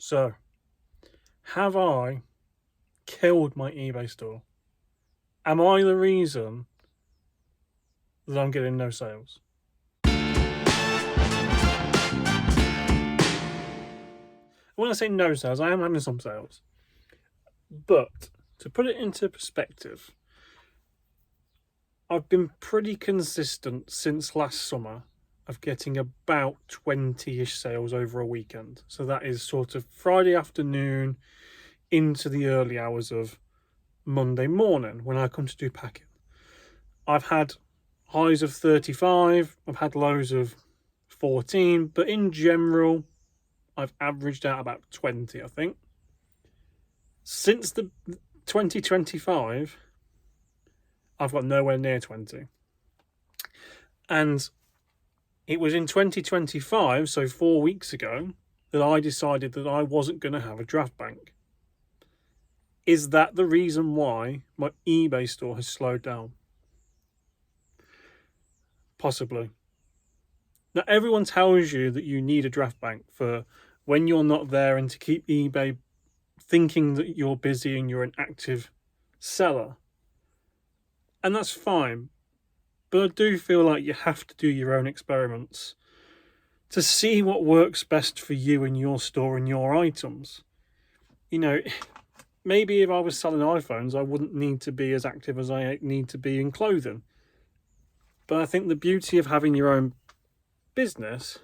So, have I killed my eBay store? Am I the reason that I'm getting no sales? When I say no sales, I am having some sales. But to put it into perspective, I've been pretty consistent since last summer of getting about 20-ish sales over a weekend. So that is sort of Friday afternoon into the early hours of Monday morning when I come to do packing. I've had highs of 35, I've had lows of 14, but in general, I've averaged out about 20, I think. Since the 2025, I've got nowhere near 20. And it was in 2025, so 4 weeks ago, that I decided that I wasn't going to have a draft bank. Is that the reason why my eBay store has slowed down? Possibly. Now, everyone tells you that you need a draft bank for when you're not there and to keep eBay thinking that you're busy and you're an active seller. And that's fine. But I do feel like you have to do your own experiments to see what works best for you and your store and your items. You know, maybe if I was selling iPhones, I wouldn't need to be as active as I need to be in clothing. But I think the beauty of having your own business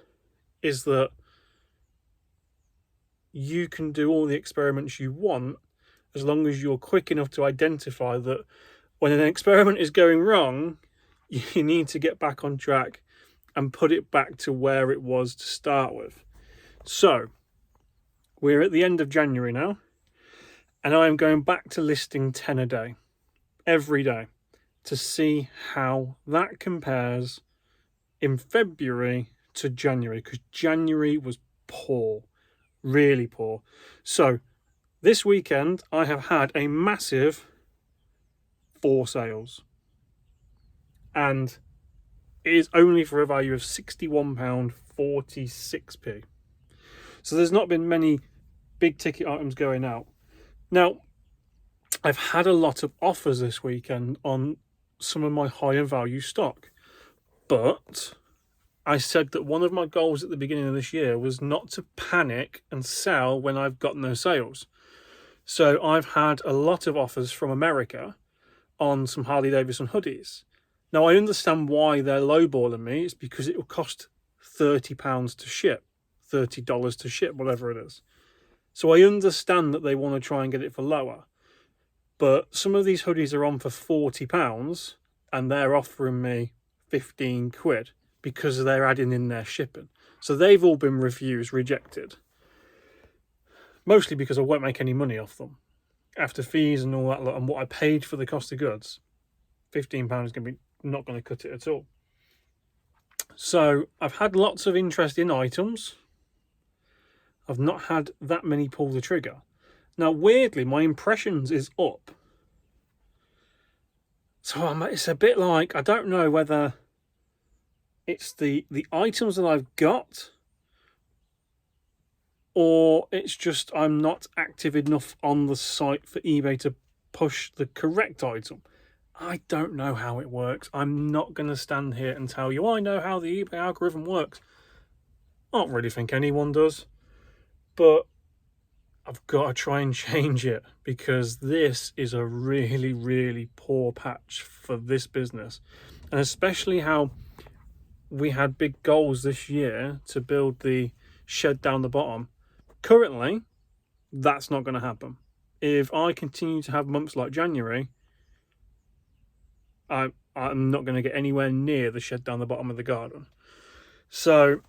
is that you can do all the experiments you want as long as you're quick enough to identify that when an experiment is going wrong, you need to get back on track and put it back to where it was to start with. So, we're at the end of January now, and I am going back to listing 10 a day, every day, to see how that compares in February to January, because January was poor, really poor. So, this weekend, I have had a massive 4 sales. And it is only for a value of £61.46. So there's not been many big ticket items going out. Now, I've had a lot of offers this weekend on some of my higher value stock. But I said that one of my goals at the beginning of this year was not to panic and sell when I've got no sales. So I've had a lot of offers from America on some Harley Davidson hoodies. Now, I understand why they're lowballing me. It's because it will cost £30 to ship, $30 to ship, whatever it is. So I understand that they want to try and get it for lower. But some of these hoodies are on for £40 and they're offering me 15 quid because they're adding in their shipping. So they've all been refused, rejected. Mostly because I won't make any money off them. After fees and all that lot and what I paid for the cost of goods, £15 is going to be not going to cut it at all. So I've had lots of interest in items. I've not had that many pull the trigger. Now, weirdly, my impressions is up. So it's a bit like, I don't know whether it's the items that I've got, or it's just I'm not active enough on the site for eBay to push the correct item. I don't know how it works. I'm not going to stand here and tell you I know how the eBay algorithm works. I don't really think anyone does. But I've got to try and change it because this is a really, really poor patch for this business. And especially how we had big goals this year to build the shed down the bottom. Currently, that's not going to happen. If I continue to have months like January, I'm not going to get anywhere near the shed down the bottom of the garden. So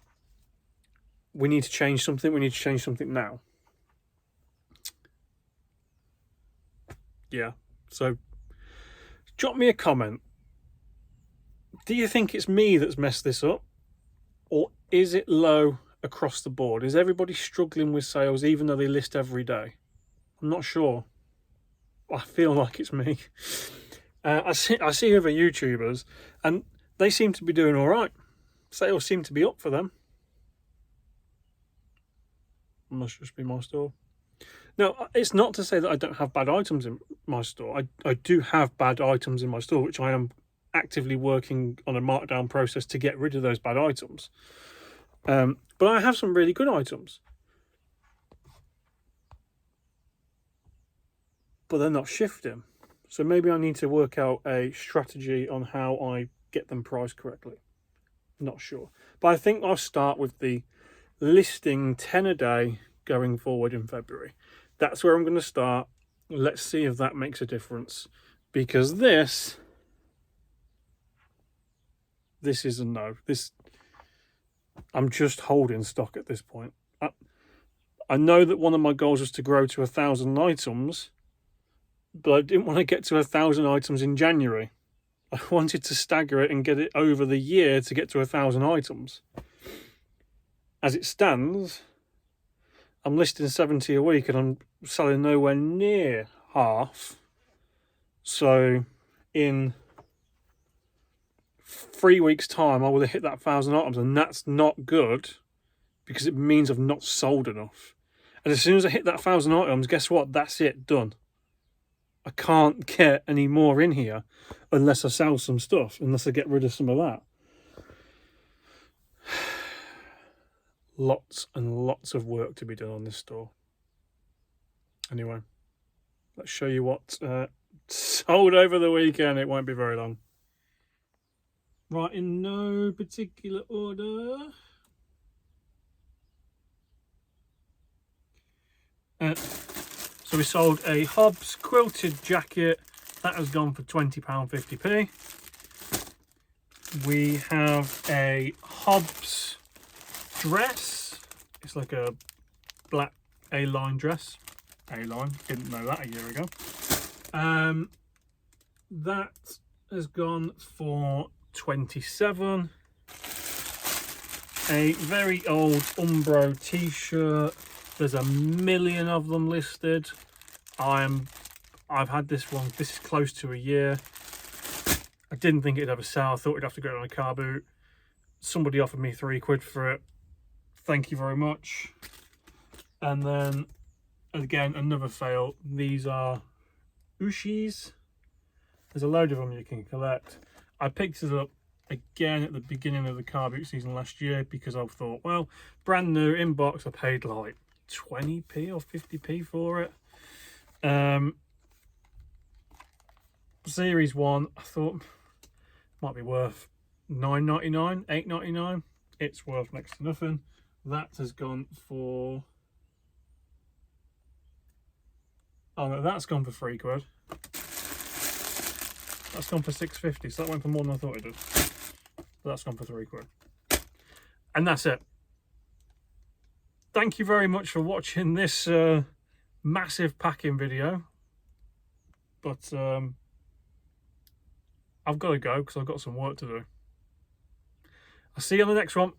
we need to change something. We need to change something now. Yeah. So drop me a comment. Do you think it's me that's messed this up? Or is it low across the board? Is everybody struggling with sales even though they list every day? I'm not sure. I feel like it's me. I see other YouTubers and they seem to be doing all right. Sales seem to be up for them. must just be my store. Now, it's not to say that I don't have bad items in my store. I do have bad items in my store, which I am actively working on a markdown process to get rid of those bad items. But I have some really good items. But they're not shifting. So maybe I need to work out a strategy on how I get them priced correctly. Not sure. But I think I'll start with the listing 10 a day going forward in February. That's where I'm going to start. Let's see if that makes a difference. Because this is a no. I'm just holding stock at this point. I know that one of my goals was to grow to 1,000 items, but I didn't want to get to 1,000 items in January. I wanted to stagger it and get it over the year to get to 1,000 items. As it stands, I'm listing 70 a week and I'm selling nowhere near half. So in 3 weeks' time, I will have hit that 1,000 items, and that's not good because it means I've not sold enough. And as soon as I hit that 1,000 items, guess what? That's it, done. I can't get any more in here unless I sell some stuff, unless I get rid of some of that. Lots and lots of work to be done on this store. Anyway, let's show you what sold over the weekend. It won't be very long. Right, in no particular order. So we sold a Hobbs quilted jacket. That has gone for £20.50p. We have a Hobbs dress. It's like a black A-line dress. A-line, didn't know that a year ago. That has gone for 27. A very old Umbro t-shirt. There's a million of them listed. I've had this one. This is close to a year. I didn't think it'd ever sell. I thought it'd have to go on a car boot. Somebody offered me £3 for it. Thank you very much. And then again, another fail. These are Ushis. There's a load of them you can collect. I picked it up again at the beginning of the car boot season last year because I thought, well, brand new in box. I paid like 20p or 50p for it. Series 1, I thought might be worth £9.99, £8.99. It's worth next to nothing. That has gone for, oh no, that's gone for £3. That's gone for £6.50, so that went for more than I thought it did. But that's gone for £3. And that's it. Thank you very much for watching this massive packing video. But I've got to go because I've got some work to do. I'll see you on the next one.